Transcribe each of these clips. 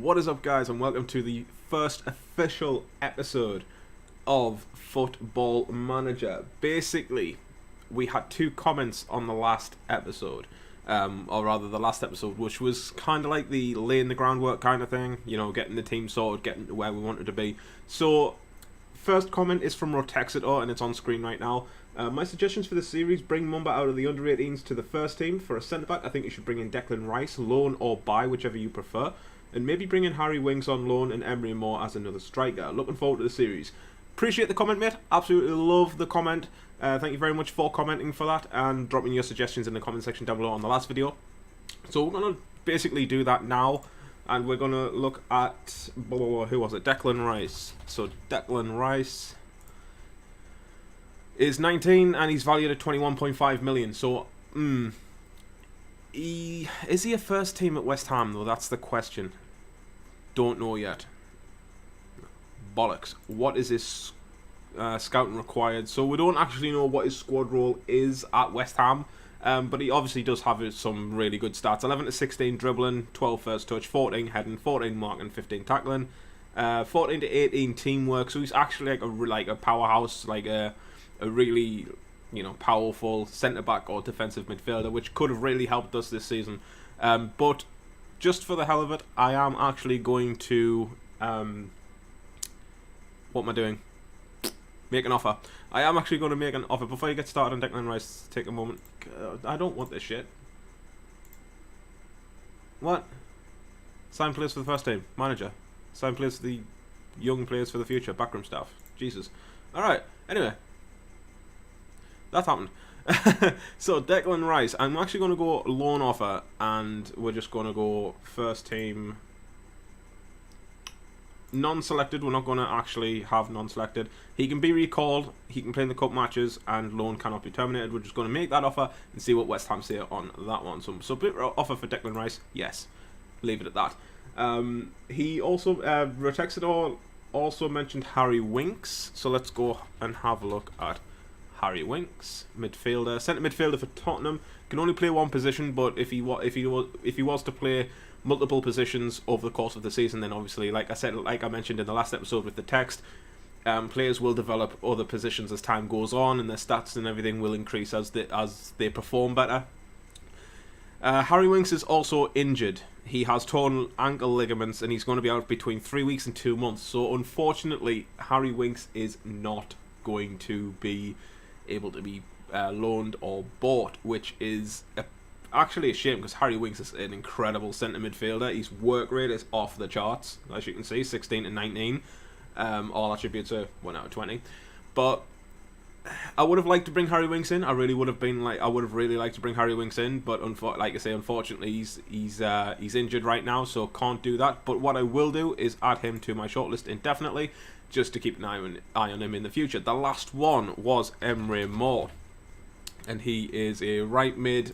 What is up, guys, and welcome to the first official episode of Football Manager. Basically, we had two comments on the last episode, or rather the last episode, which was kind of like the laying the groundwork kind of thing, you know, getting the team sorted, getting to where we wanted to be. So, first comment is from Rotexeter, and it's on screen right now. My suggestions for the series: bring Mumba out of the under-18s to the first team. For a centre-back, I think you should bring in Declan Rice, loan or buy, whichever you prefer. And maybe bring in Harry Winks on loan and Emery Moore as another striker. Looking forward to the series. Appreciate the comment, mate. Absolutely love the comment. Thank you very much for commenting for that and dropping your suggestions in the comment section down below on the last video. So we're going to basically do that now. And we're going to look at, who was it? Declan Rice. So Declan Rice is 19 and he's valued at 21.5 million. So, is he a first team at West Ham though? That's the question. Don't know yet. Bollocks. What is his scouting required? So we don't actually know what his squad role is at West Ham. But he obviously does have some really good stats. 11 to 16 dribbling, 12 first touch, 14 heading, 14 marking, 15 tackling, 14 to 18 teamwork. So he's actually like a powerhouse, like a really, you know, powerful centre back or defensive midfielder, which could have really helped us this season. But just for the hell of it, I am actually going to what am I doing? Make an offer. I am actually going to make an offer. Before you get started on Declan Rice, take a moment. I don't want this shit. What? Sign players for the first team. Manager. Sign players for the young players for the future. Backroom staff. Jesus. Alright. Anyway. That happened. So, Declan Rice. I'm actually going to go loan offer. And we're just going to go first team. Non-selected. We're not going to actually have non-selected. He can be recalled, he can play in the cup matches, and loan cannot be terminated. We're just going to make that offer and see what West Ham say on that one. So bit offer for Declan Rice, yes. Leave it at that. He also, Rotexeter also mentioned Harry Winks. So let's go and have a look at Harry Winks, midfielder, centre midfielder for Tottenham. Can only play one position, but if he was to play multiple positions over the course of the season, then obviously, like I mentioned in the last episode with the text, players will develop other positions as time goes on, and their stats and everything will increase as they perform better. Harry Winks is also injured. He has torn ankle ligaments, and he's going to be out between 3 weeks and 2 months. So unfortunately, Harry Winks is not going to be able to be loaned or bought, which is actually a shame, because Harry Winks is an incredible centre midfielder. His work rate is off the charts, as you can see, 16 to 19. All attributes are 1 out of 20. But I would have liked to bring Harry Winks in. I would have really liked to bring Harry Winks in, but like I say, unfortunately, he's injured right now, so can't do that. But what I will do is add him to my shortlist indefinitely, just to keep an eye on him in the future. The last one was Emery Moore, and he is a right mid,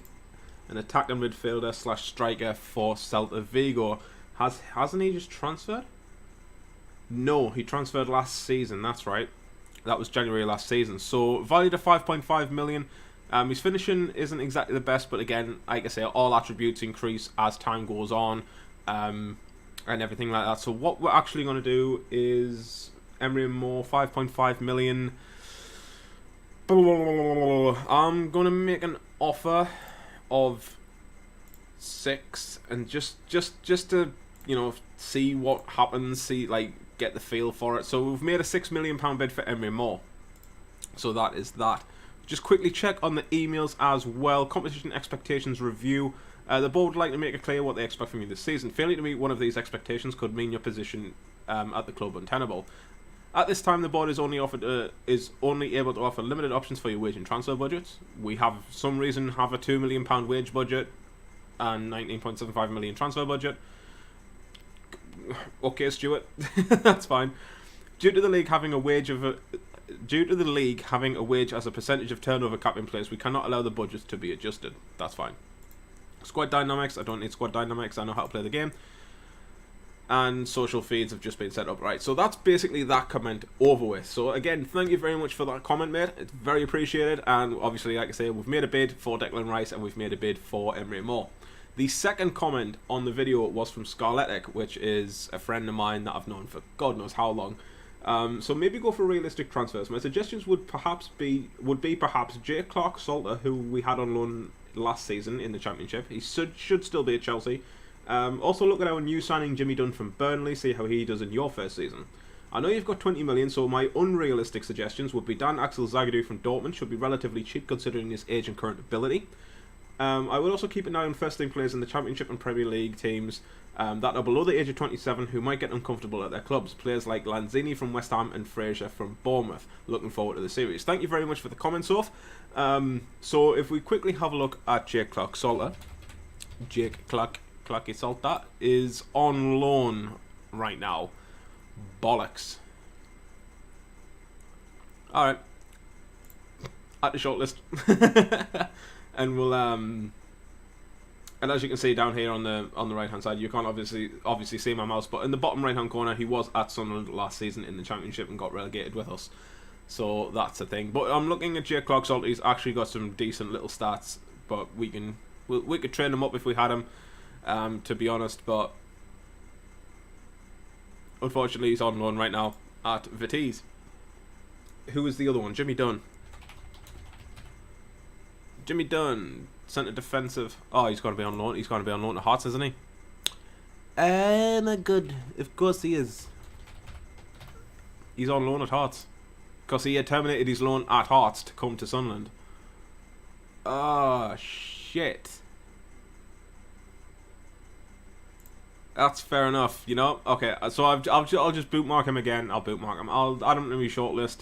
an attacking midfielder / striker for Celta Vigo. Hasn't he just transferred? No, he transferred last season. That's right. That was January last season. So valued at 5.5 million. His finishing isn't exactly the best, but again, like I say, all attributes increase as time goes on, and everything like that. So what we're actually going to do is Emery Moore, 5.5 million. I'm going to make an offer of 6, and just to, you know, see what happens, get the feel for it. So we've made a £6 million bid for Emery Moore. So that is that. Just quickly check on the emails as well. Competition expectations review. The board would like to make it clear what they expect from you this season. Failing to meet one of these expectations could mean your position at the club untenable. At this time, the board is only able to offer limited options for your wage and transfer budgets. We have some reason have a £2 million wage budget and 19.75 million transfer budget. Okay, Stuart, that's fine. Due to the league having a wage as a percentage of turnover cap in place, we cannot allow the budgets to be adjusted. That's fine. Squad dynamics. I don't need squad dynamics. I know how to play the game. And social feeds have just been set up. Right, so that's basically that comment over with. So again, thank you very much for that comment, mate. It's very appreciated. And obviously, like I say, we've made a bid for Declan Rice and we've made a bid for Emery Moore. The second comment on the video was from Scarletic, which is a friend of mine that I've known for God knows how long. So maybe go for realistic transfers. My suggestions would be perhaps Jake Clark-Salter, who we had on loan last season in the Championship. He should still be at Chelsea. Also look at our new signing Jimmy Dunn from Burnley, see how he does in your first season. I know you've got 20 million, so my unrealistic suggestions would be Dan Axel Zagadou from Dortmund, should be relatively cheap considering his age and current ability. I would also keep an eye on first-team players in the Championship and Premier League teams that are below the age of 27 who might get uncomfortable at their clubs. Players like Lanzini from West Ham and Fraser from Bournemouth. Looking forward to the series. Thank you very much for the comments, Soph. So if we quickly have a look at Jake Clark-Salter. Jake Clark-Salter is on loan right now. Bollocks. Alright. At the shortlist. And we'll and as you can see down here on the right hand side, you can't obviously see my mouse, but in the bottom right hand corner, he was at Sunderland last season in the Championship and got relegated with us. So that's the thing. But I'm looking at Jake Clark-Salter. He's actually got some decent little stats, but we could train him up if we had him, to be honest. But unfortunately, he's on loan right now at Vitesse. Who was the other one? Jimmy Dunn. Jimmy Dunn, centre defensive. Oh, he's got to be on loan. He's got to be on loan to Hearts, isn't he? Not good. Of course he is. He's on loan at Hearts. Because he had terminated his loan at Hearts to come to Sunderland. Oh, shit. That's fair enough, you know? Okay, so I'll just bootmark him again. I'll bootmark him. I'll add him to my shortlist.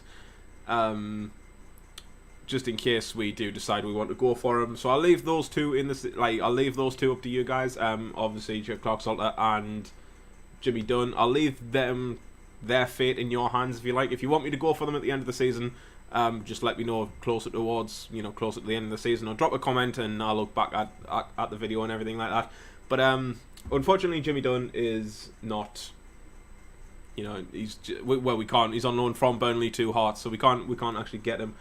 Just in case we do decide we want to go for him. So I'll leave those two in this. I'll leave those two up to you guys. Obviously, Jake Clark-Salter and Jimmy Dunn. I'll leave them their fate in your hands if you like. If you want me to go for them at the end of the season, just let me know closer towards, closer to the end of the season, or drop a comment and I'll look back at the video and everything like that. But unfortunately, Jimmy Dunn is not. We can't. He's on loan from Burnley to Hearts, so we can't actually get him.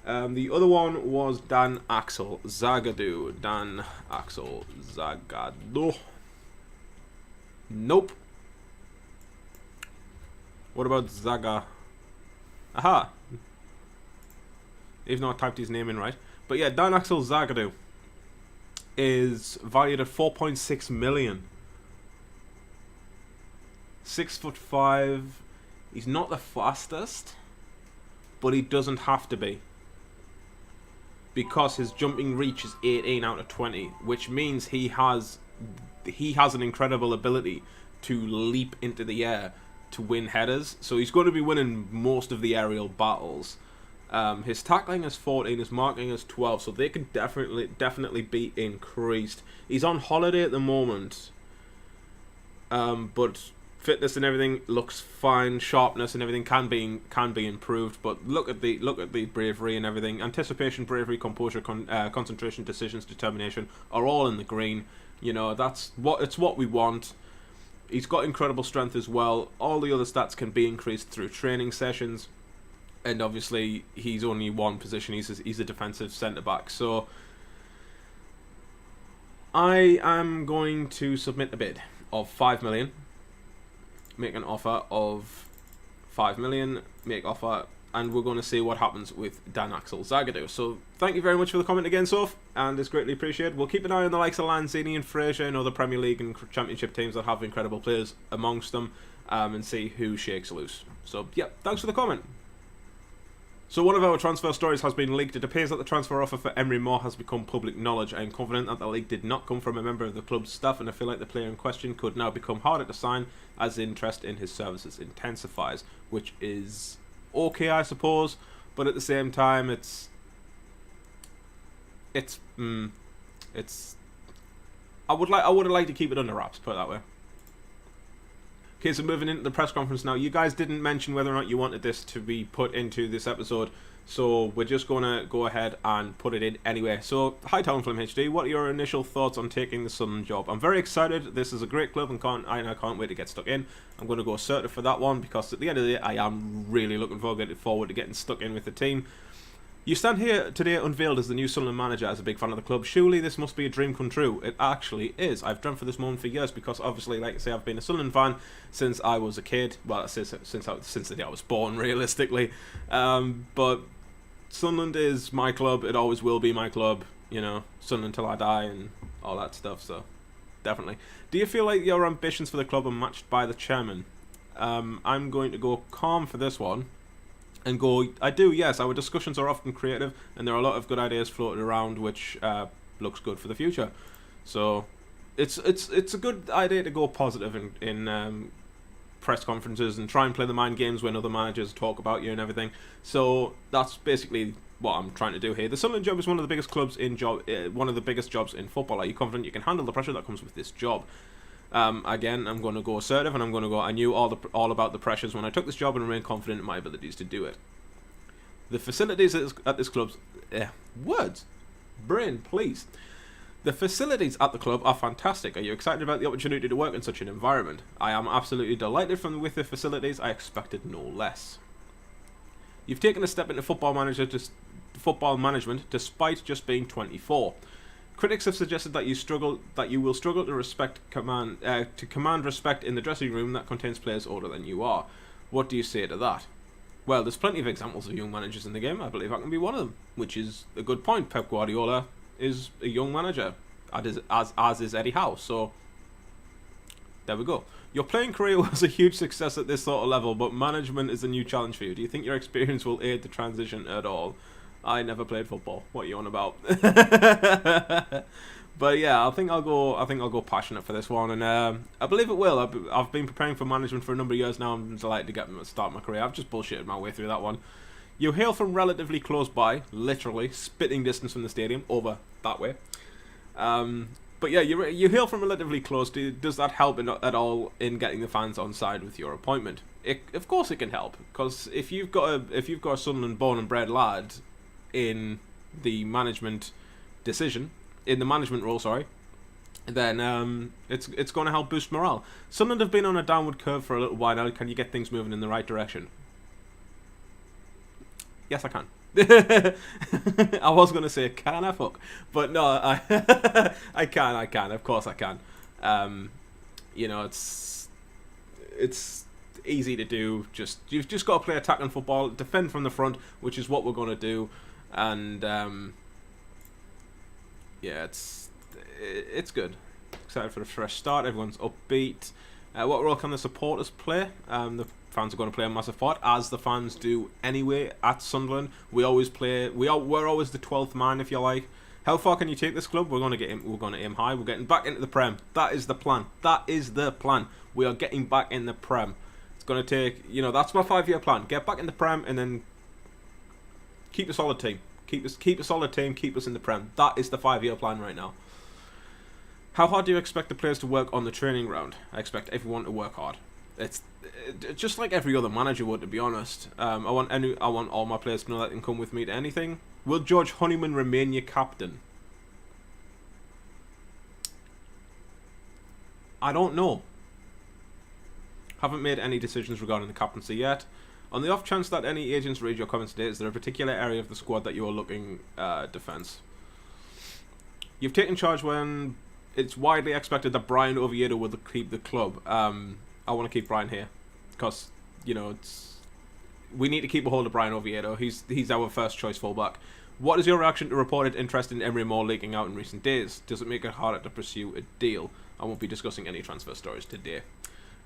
The other one was Dan Axel Zagadou. Dan Axel Zagadou. Nope. What about Zaga? Aha. Even though I typed his name in right. But yeah, Dan Axel Zagadou is valued at 4.6 million. 6'5". He's not the fastest, but he doesn't have to be, because his jumping reach is 18 out of 20, which means he has an incredible ability to leap into the air to win headers. So he's going to be winning most of the aerial battles. His tackling is 14, his marking is 12, so they can definitely be increased. He's on holiday at the moment, but fitness and everything looks fine. Sharpness and everything can be improved. But look at the bravery and everything. Anticipation, bravery, composure, concentration, decisions, determination are all in the green. It's what we want. He's got incredible strength as well. All the other stats can be increased through training sessions. And obviously, he's only one position. He's a defensive centre back. So I am going to submit a bid of 5 million. Make an offer of 5 million. Make offer, and we're going to see what happens with Dan Axel Zagadou. So thank you very much for the comment again, Soph, and it's greatly appreciated. We'll keep an eye on the likes of Lanzini and Fraser and other Premier League and Championship teams that have incredible players amongst them, and see who shakes loose. So yeah, thanks for the comment. So one of our transfer stories has been leaked. It appears that the transfer offer for Emery Moore has become public knowledge. I am confident that the leak did not come from a member of the club's staff, and I feel like the player in question could now become harder to sign as interest in his services intensifies, which is okay, I suppose, but at the same time, it's I would have liked to keep it under wraps, put it that way. Okay, so moving into the press conference now. You guys didn't mention whether or not you wanted this to be put into this episode, so we're just going to go ahead and put it in anyway. So, hi Talonflame HD, what are your initial thoughts on taking the Sunderland job? I'm very excited. This is a great club and I can't wait to get stuck in. I'm going to go assertive for that one, because at the end of the day, I am really looking forward to getting stuck in with the team. You stand here today unveiled as the new Sunderland manager as a big fan of the club. Surely this must be a dream come true. It actually is. I've dreamt for this moment for years because obviously, like I say, I've been a Sunderland fan since I was a kid. Well, since the day I was born, realistically. But Sunderland is my club. It always will be my club. You know, Sunderland till I die and all that stuff. So, definitely. Do you feel like your ambitions for the club are matched by the chairman? I'm going to go calm for this one. And go, I do, yes, our discussions are often creative and there are a lot of good ideas floated around which looks good for the future. So it's a good idea to go positive in press conferences and try and play the mind games when other managers talk about you and everything. So that's basically what I'm trying to do here. The Sunderland job is one of the biggest clubs in one of the biggest jobs in football. Are you confident you can handle the pressure that comes with this job? Again, I'm going to go assertive and I'm going to go, I knew all about the pressures when I took this job and remain confident in my abilities to do it. The facilities at this club's... words. Brain, please. The facilities at the club are fantastic. Are you excited about the opportunity to work in such an environment? I am absolutely delighted with the facilities. I expected no less. You've taken a step into football management despite just being 24. Critics have suggested that you will struggle to command respect in the dressing room that contains players older than you are. What do you say to that? Well, there's plenty of examples of young managers in the game. I believe I can be one of them, which is a good point. Pep Guardiola is a young manager, as is Eddie Howe. So there we go. Your playing career was a huge success at this sort of level, but management is a new challenge for you. Do you think your experience will aid the transition at all? I never played football. What are you on about? But yeah, I think I'll go passionate for this one, and I believe it will. I've been preparing for management for a number of years now. I'm delighted to start my career. I've just bullshitted my way through that one. You hail from relatively close by, literally spitting distance from the stadium, over that way. But yeah, you hail from relatively close. Does that help at all in getting the fans on side with your appointment? Of course, it can help, because if you've got a Sunderland born and bred lad in the management role, sorry, then it's going to help boost morale. Sunderland have been on a downward curve for a little while now. Can you get things moving in the right direction? Yes, I can. I was going to say, can I fuck? But no, I can. Of course I can. You know, it's easy to do. You've just got to play attacking football, defend from the front, which is what we're going to do. And yeah, it's good. Excited for the fresh start. Everyone's upbeat. What role can the supporters play? The fans are going to play a massive part, as the fans do anyway at Sunderland. We're always the 12th man, if you like. How far can you take this club? We're going to aim high. We're getting back into the Prem. That is the plan. We are getting back in the Prem. It's going to take, that's my 5-year plan. Get back in the Prem and then keep a solid team. Keep a solid team. Keep us in the Prem. That is the 5-year plan right now. How hard do you expect the players to work on the training ground? I expect everyone to work hard. It's just like every other manager would, to be honest. I want all my players to know that they can come with me to anything. Will George Honeyman remain your captain? I don't know. Haven't made any decisions regarding the captaincy yet. On the off chance that any agents read your comments today, is there a particular area of the squad that you are looking defence? You've taken charge when it's widely expected that Brian Oviedo will keep the club. I want to keep Brian here because we need to keep a hold of Brian Oviedo. He's our first choice fullback. What is your reaction to reported interest in Emery Moore leaking out in recent days? Does it make it harder to pursue a deal? I won't be discussing any transfer stories today.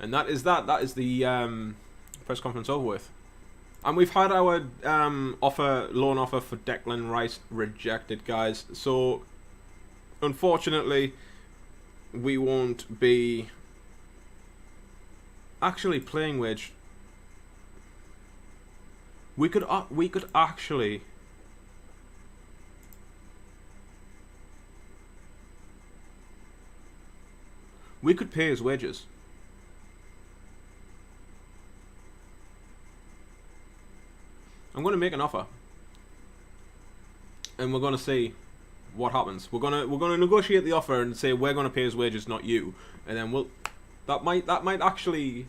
And that is the press conference over with. And we've had our loan offer for Declan Rice rejected, guys. So unfortunately, we won't be actually playing wage. We could actually pay his wages. I'm going to make an offer, and we're going to see what happens. We're going to negotiate the offer and say we're going to pay his wages, not you, and then that might actually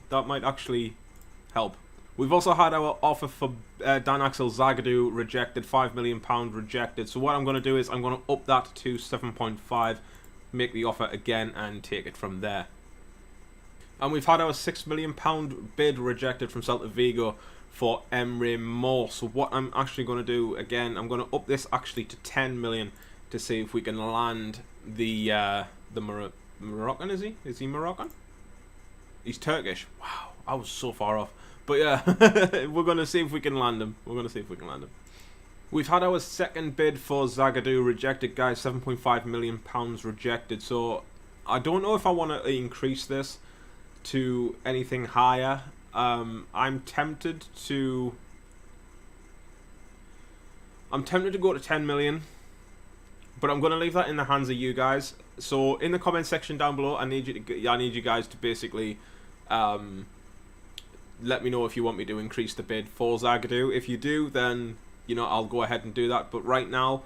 help. We've also had our offer for Dan Axel Zagadou rejected, £5 million rejected. So what I'm going to do is I'm going to up that to 7.5, make the offer again and take it from there. And we've had our £6 million bid rejected from Celta Vigo for Emre Mor. So what I'm actually going to do again, I'm going to up this actually to 10 million to see if we can land the Moroccan. Is he Moroccan? He's Turkish. Wow, I was so far off. But yeah, we're going to see if we can land him. We've had our second bid for Zagadou rejected, guys. £7.5 million rejected. So I don't know if I want to increase this to anything higher. I'm tempted to go to 10 million, but I'm going to leave that in the hands of you guys. So in the comment section down below, I need you guys to basically let me know if you want me to increase the bid for Zagadou. If you do, then I'll go ahead and do that. But right now,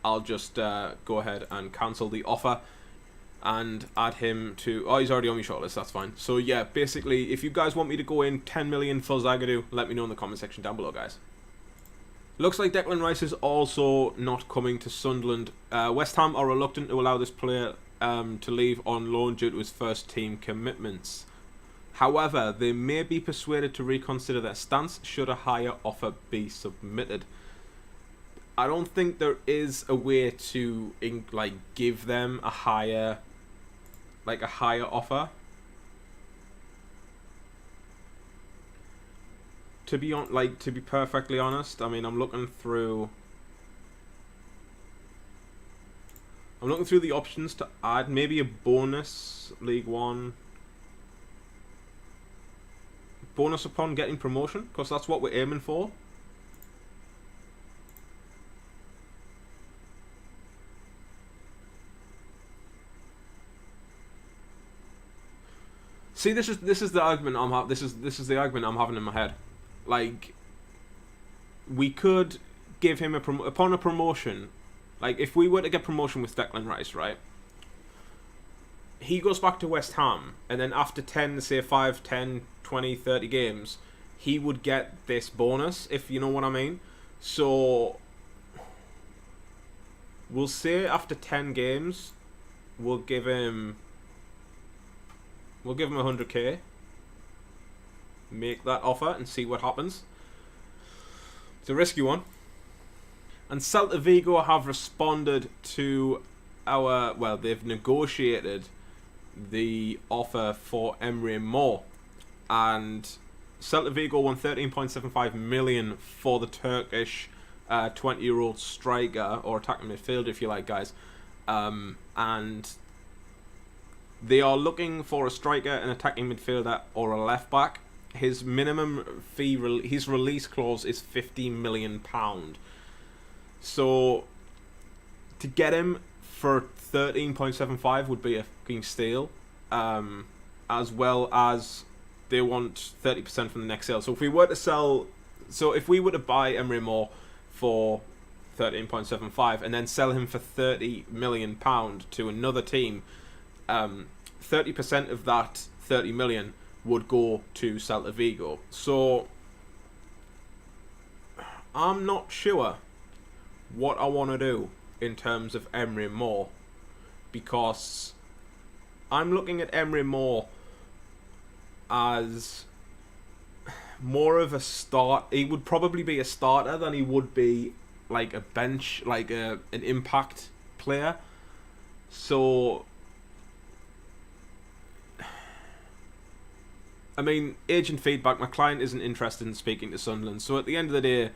I'll just go ahead and cancel the offer and add him to... Oh, he's already on my shortlist, that's fine. So yeah, basically, if you guys want me to go in 10 million for Zagadou, let me know in the comment section down below, guys. Looks like Declan Rice is also not coming to Sunderland. West Ham are reluctant to allow this player to leave on loan due to his first team commitments. However, they may be persuaded to reconsider their stance should a higher offer be submitted. I don't think there is a way to give them a higher offer. To be perfectly honest, I mean, I'm looking through the options to add maybe a bonus, League One bonus upon getting promotion, because that's what we're aiming for. See, this is the argument this is the argument I'm having in my head. Like, we could give him upon a promotion. Like, if we were to get promotion with Declan Rice, right? He goes back to West Ham, and then after 10, say 5, 10, 20, 30 games, he would get this bonus, if you know what I mean. So, we'll say after 10 games, we'll give him 100k. Make that offer and see what happens. It's a risky one. And Celta Vigo have responded to our... Well, they've negotiated the offer for Emre Mor. And Celta Vigo won 13.75 million for the Turkish 20-year-old striker, or attacking midfielder, if you like, guys. And they are looking for a striker, an attacking midfielder, or a left back. His minimum fee, his release clause is £50 million. So to get him for 13.75 would be a fucking steal. As well as they want 30% from the next sale. So if we were to buy Emre Mor for 13.75 and then sell him for £30 million to another team, 30% of that 30 million would go to Celta Vigo. So I'm not sure what I want to do in terms of Emre Mor, because I'm looking at Emre Mor as more of a start. He would probably be a starter than he would be like a bench, like an impact player. So I mean, agent feedback, my client isn't interested in speaking to Sunderland. So at the end of the day,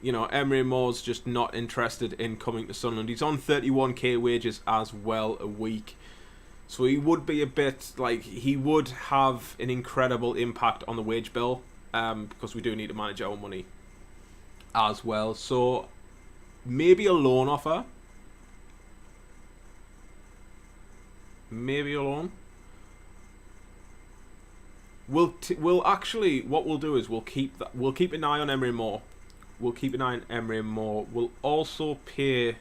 Emre Mor's just not interested in coming to Sunderland. He's on 31k wages as well a week. So he would be a bit, he would have an incredible impact on the wage bill, because we do need to manage our money as well. So maybe a loan offer. Maybe a loan. We'll actually, what we'll do is we'll keep an eye on Emre Mor. We'll also pay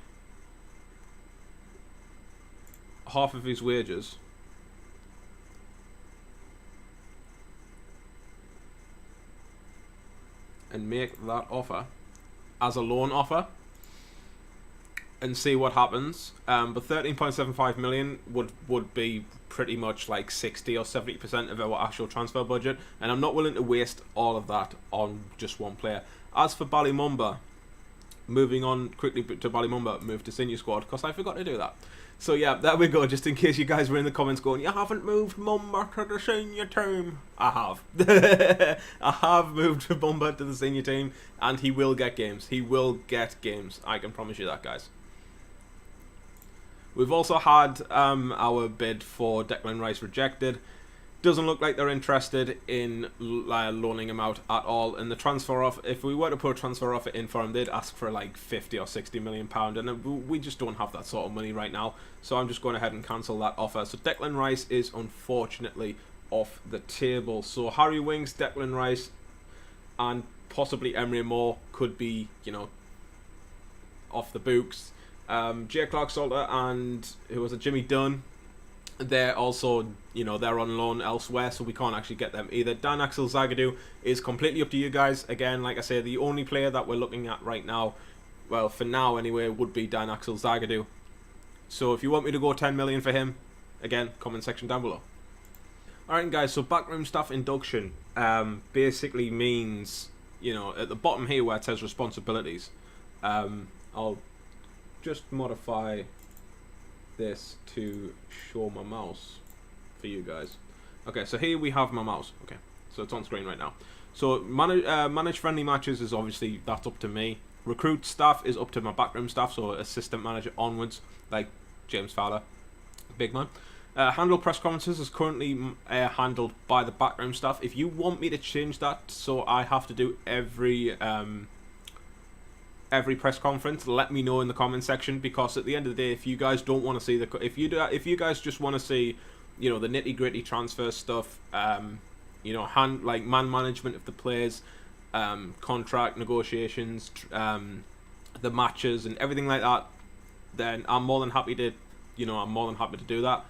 half of his wages. and make that offer as a loan offer and see what happens. But 13.75 million would be pretty much like 60 or 70% of our actual transfer budget, and I'm not willing to waste all of that on just one player. As for Ballymumba, moving on quickly to Ballymumba, move to senior squad, because I forgot to do that. So yeah, there we go, just in case you guys were in the comments going, you haven't moved Mumba to the senior team. I have. I have moved Mumba to the senior team, and he will get games. He will get games. I can promise you that, guys. We've also had our bid for Declan Rice rejected. Doesn't look like they're interested in loaning him out at all. And the transfer offer, if we were to put a transfer offer in for him, they'd ask for like 50 or 60 million pound, and we just don't have that sort of money right now. So I'm just going ahead and cancel that offer. So Declan Rice is unfortunately off the table. So Harry Winks, Declan Rice, and possibly Emery Moore could be, you know, off the books. Jay Clark-Salter and who was it, Jimmy Dunn, they're also, you know, they're on loan elsewhere, so we can't actually get them either. Dan Axel Zagadou is completely up to you guys. Again, like I say, the only player that we're looking at right now, well, for now anyway, would be Dan Axel Zagadou. So if you want me to go 10 million for him, again, comment section down below. Alright guys, so backroom staff induction basically means, you know, at the bottom here where it says responsibilities, I'll just modify this to show my mouse for you guys. Okay, so here we have my mouse. Okay, so it's on screen right now. So manage friendly matches is obviously, that's up to me. Recruit staff is up to my backroom staff, so assistant manager onwards, like James Fowler, big man. Handle press conferences is currently handled by the backroom staff. If you want me to change that so I have to do every press conference, let me know in the comment section, because at the end of the day, if you guys don't want to see if you guys just want to see, you know, the nitty-gritty transfer stuff, you know, like man management of the players, contract negotiations, the matches and everything like that, then I'm more than happy to, you know, do that.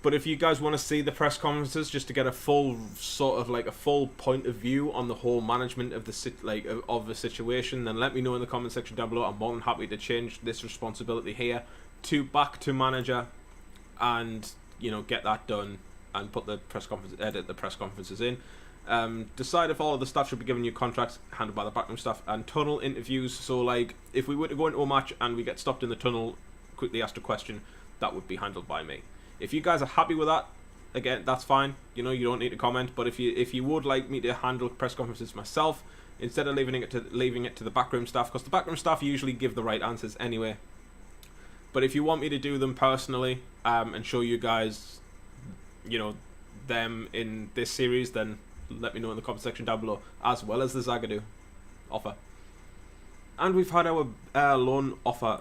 But if you guys want to see the press conferences just to get a full sort of like a full point of view on the whole management of the of the situation, then let me know in the comment section down below. I'm more than happy to change this responsibility here to back to manager, and, you know, get that done and put the press conference, edit the press conferences in. Decide if all of the staff should be given new contracts, handled by the backroom staff. And tunnel interviews, so like if we were to go into a match and we get stopped in the tunnel, quickly asked a question, that would be handled by me. If you guys are happy with that, again, that's fine. You know, you don't need to comment. But if you would like me to handle press conferences myself, instead of leaving it to the backroom staff, because the backroom staff usually give the right answers anyway. But if you want me to do them personally, and show you guys, you know, them in this series, then let me know in the comment section down below, as well as the Zagadou offer. And we've had our loan offer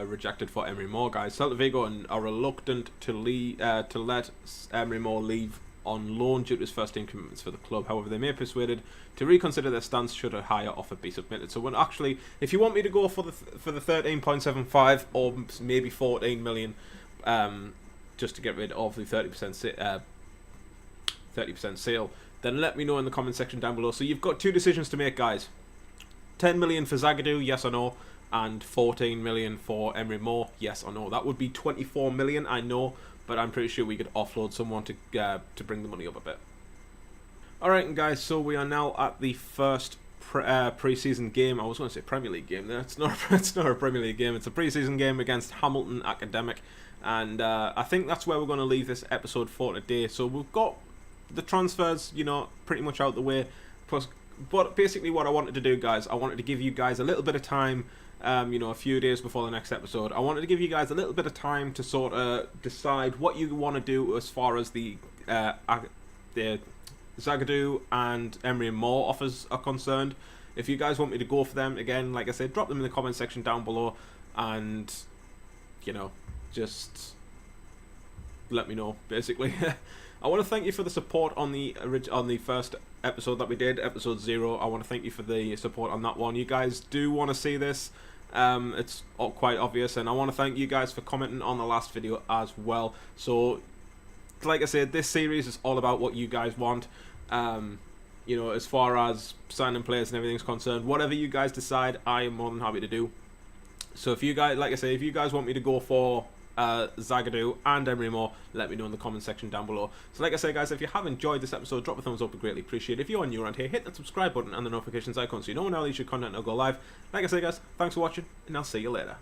rejected for Emery Moore, guys. Celta Vigo are reluctant to let Emery Moore leave on loan due to his first team commitments for the club. However, they may be persuaded to reconsider their stance should a higher offer be submitted. So when actually, if you want me to go for the 13.75 or maybe 14 million, just to get rid of the 30% sale, then let me know in the comment section down below. So you've got two decisions to make, guys. 10 million for Zagadou, yes or no, and 14 million for Emery Moore, yes or no. That would be 24 million, I know, but I'm pretty sure we could offload someone to bring the money up a bit. Alright guys, so we are now at the first pre-season game. I was going to say Premier League game there. It's not a Premier League game, it's a pre-season game against Hamilton Academic, and I think that's where we're going to leave this episode for today. So we've got the transfers, you know, pretty much out the way. Plus, but basically what I wanted to do, guys, I wanted to give you guys a little bit of time, you know, a few days before the next episode. I wanted to give you guys a little bit of time to sort of decide what you want to do as far as the Zagadou and Emery Moore offers are concerned. If you guys want me to go for them, again, like I said, drop them in the comment section down below, and, you know, just let me know, basically. I want to thank you for the support on the first episode that we did, episode 0. I want to thank you for the support on that one. You guys do want to see this. It's quite obvious, and I want to thank you guys for commenting on the last video as well. So, like I said, this series is all about what you guys want. you know, as far as signing players and everything's concerned, whatever you guys decide, I am more than happy to do. So if you guys, like I say, if you guys want me to go for Zagadou and Emery Moore, let me know in the comment section down below. So like I say, guys, if you have enjoyed this episode, drop a thumbs up, I'd greatly appreciate it. If you're new around here, hit that subscribe button and the notifications icon so you know when I release your content will go live. Like I say, guys, thanks for watching, and I'll see you later.